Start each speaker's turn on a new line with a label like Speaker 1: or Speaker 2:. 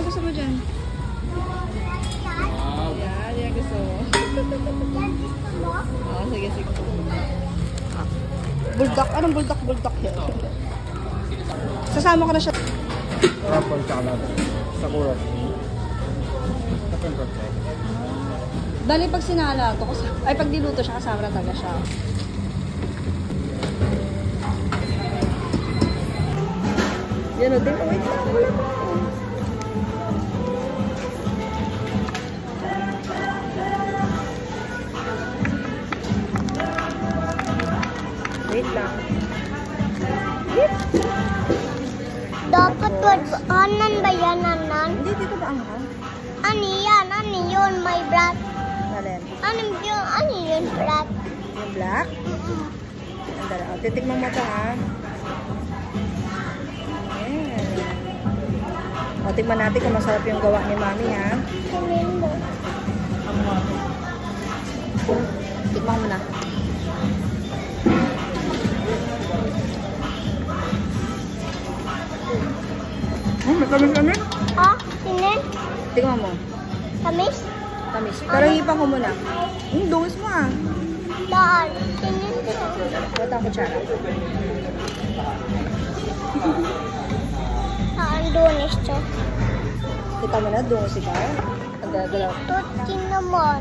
Speaker 1: gusto mo dyan? Yan, yan gusto mo. Oo, sige, sige. Bulldog, anong bulldog? Bulldog yan. Sasama ko na siya.
Speaker 2: Ruffle tsaka lang. Sakura. Perfect.
Speaker 1: Bali pag sinala to, ay pag diluto siya, kasama na talaga siya. Yan o, wait lang, wala pa. Wait lang.
Speaker 3: Dapat anan ba yan, anan?
Speaker 1: Hindi, dito ba ang han?
Speaker 3: Ani yan, ani yun, may black.
Speaker 1: Nalin?
Speaker 3: Ani yun, black.
Speaker 1: Yung black? Andala, oh, titikman mo ito ha. Ayan. O, tikman natin kung masarap yung gawa ni Mami ha. Tikman mo na. Matamis-tamis?
Speaker 3: Ha? Sinin?
Speaker 1: Tikman mo.
Speaker 3: Tamis?
Speaker 1: Tamis. Pero hipan ko muna. Dungis mo ah.
Speaker 3: Daan. Sinin din.
Speaker 1: Wata ang kutsara.
Speaker 3: Saan doon ito?
Speaker 1: Kita mo na, dungis ikaw. Ang dalaw.
Speaker 3: Tutin naman.